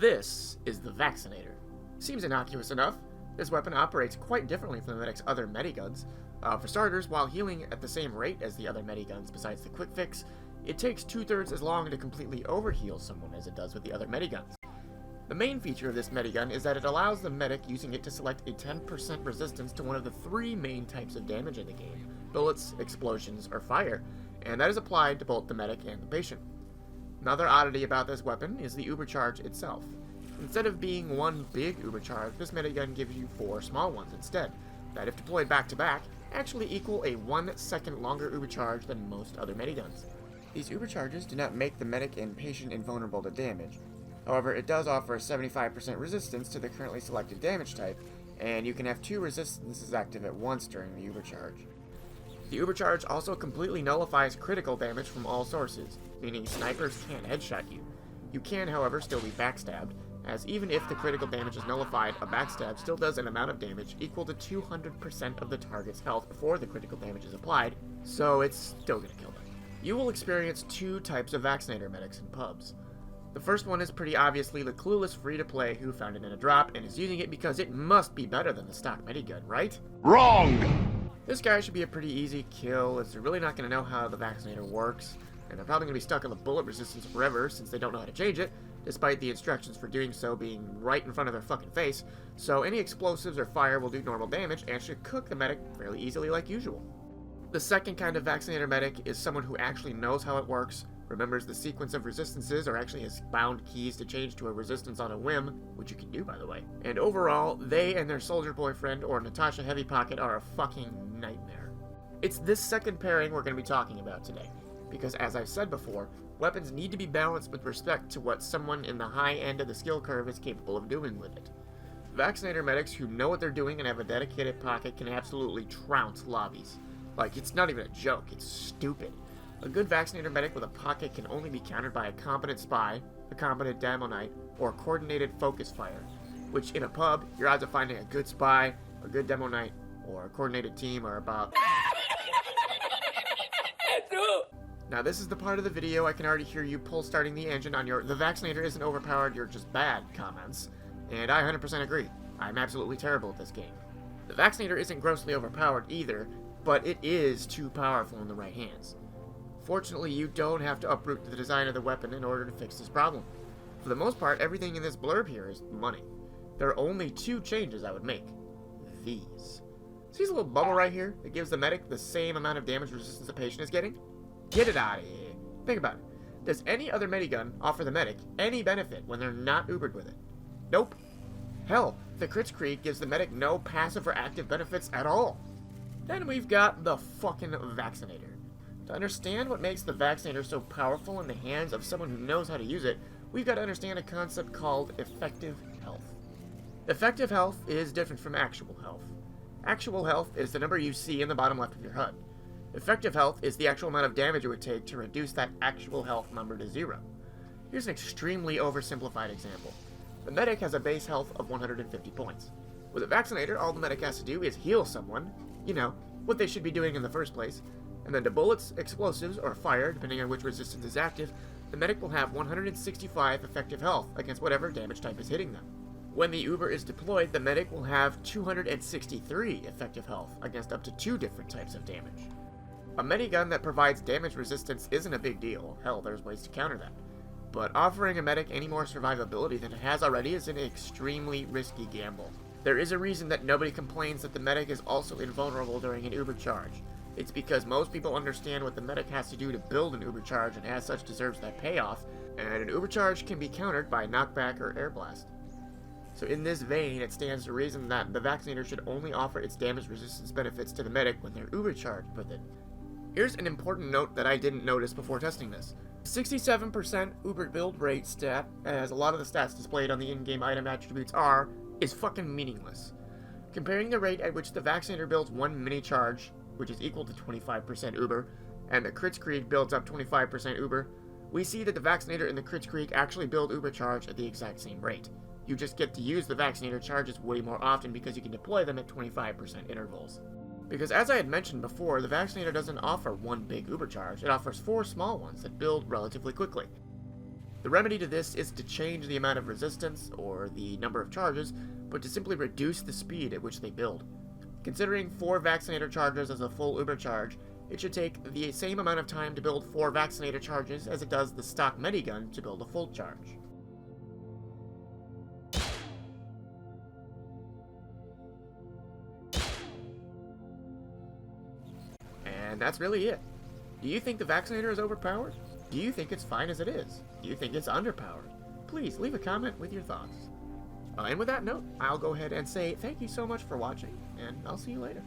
This is the Vaccinator. Seems innocuous enough. This weapon operates quite differently from the medic's other mediguns. For starters, while healing at the same rate as the other mediguns besides the quick fix, it takes 2/3 as long to completely overheal someone as it does with the other mediguns. The main feature of this medigun is that it allows the medic using it to select a 10% resistance to one of the 3 main types of damage in the game: bullets, explosions, or fire, and that is applied to both the medic and the patient. Another oddity about this weapon is the ubercharge itself. Instead of being one big ubercharge, this medigun gives you 4 small ones instead, that if deployed back to back, actually equal a 1 second longer ubercharge than most other mediguns. These ubercharges do not make the medic and patient invulnerable to damage. However, it does offer a 75% resistance to the currently selected damage type, and you can have 2 resistances active at once during the ubercharge. The ubercharge also completely nullifies critical damage from all sources, meaning snipers can't headshot you. You can, however, still be backstabbed, as even if the critical damage is nullified, a backstab still does an amount of damage equal to 200% of the target's health before the critical damage is applied, so it's still gonna kill them. You will experience 2 types of Vaccinator medics in pubs. The first one is pretty obviously the clueless free-to-play who found it in a drop and is using it because it must be better than the stock medigun, right? Wrong! This guy should be a pretty easy kill, as they're really not going to know how the Vaccinator works, and they're probably going to be stuck on the bullet resistance forever since they don't know how to change it, despite the instructions for doing so being right in front of their fucking face, so any explosives or fire will do normal damage and should cook the medic fairly easily like usual. The second kind of Vaccinator medic is someone who actually knows how it works, remembers the sequence of resistances, or actually has bound keys to change to a resistance on a whim, which you can do by the way. And overall, they and their soldier boyfriend or Natasha Heavy Pocket are a fucking nightmare. It's this second pairing we're going to be talking about today, because as I've said before, weapons need to be balanced with respect to what someone in the high end of the skill curve is capable of doing with it. Vaccinator medics who know what they're doing and have a dedicated pocket can absolutely trounce lobbies. Like, it's not even a joke, it's stupid. A good Vaccinator medic with a pocket can only be countered by a competent spy, a competent demo knight, or coordinated focus fire, which in a pub, your odds of finding a good spy, a good demo knight, or a coordinated team are about... Now this is the part of the video I can already hear you pull starting the engine on your "the Vaccinator isn't overpowered, you're just bad" comments, and I 100% agree. I'm absolutely terrible at this game. The Vaccinator isn't grossly overpowered either, but it is too powerful in the right hands. Fortunately, you don't have to uproot the design of the weapon in order to fix this problem. For the most part, everything in this blurb here is money. There are only 2 changes I would make. These. See this little bubble right here that gives the medic the same amount of damage resistance the patient is getting? Get it out of here. Think about it. Does any other medigun offer the medic any benefit when they're not ubered with it? Nope. Hell, the Kritzkrieg gives the medic no passive or active benefits at all. Then we've got the fucking Vaccinator. To understand what makes the Vaccinator so powerful in the hands of someone who knows how to use it, we've got to understand a concept called effective health. Effective health is different from actual health. Actual health is the number you see in the bottom left of your HUD. Effective health is the actual amount of damage it would take to reduce that actual health number to 0. Here's an extremely oversimplified example. The medic has a base health of 150 points. With a Vaccinator, all the medic has to do is heal someone, you know, what they should be doing in the first place, and then to bullets, explosives, or fire, depending on which resistance is active, the medic will have 165 effective health against whatever damage type is hitting them. When the Uber is deployed, the medic will have 263 effective health against up to 2 different types of damage. A medigun that provides damage resistance isn't a big deal, hell, there's ways to counter that. But offering a medic any more survivability than it has already is an extremely risky gamble. There is a reason that nobody complains that the medic is also invulnerable during an ubercharge. It's because most people understand what the medic has to do to build an ubercharge and as such deserves that payoff, and an ubercharge can be countered by knockback or air blast. So in this vein, it stands to reason that the Vaccinator should only offer its damage resistance benefits to the medic when they're ubercharged with it. Here's an important note that I didn't notice before testing this. 67% Uber build rate stat, as a lot of the stats displayed on the in-game item attributes are, is fucking meaningless. Comparing the rate at which the Vaccinator builds 1 mini charge, which is equal to 25% Uber, and the Kritzkrieg builds up 25% Uber, we see that the Vaccinator and the Kritzkrieg actually build Uber charge at the exact same rate. You just get to use the Vaccinator charges way more often because you can deploy them at 25% intervals. Because as I had mentioned before, the Vaccinator doesn't offer one big ubercharge, it offers 4 small ones that build relatively quickly. The remedy to this is to change the amount of resistance, or the number of charges, but to simply reduce the speed at which they build. Considering 4 Vaccinator charges as a full Uber charge, it should take the same amount of time to build 4 Vaccinator charges as it does the stock Medigun to build a full charge. And that's really it. Do you think the Vaccinator is overpowered? Do you think it's fine as it is? Do you think it's underpowered? Please leave a comment with your thoughts. And with that note, I'll go ahead and say thank you so much for watching, and I'll see you later.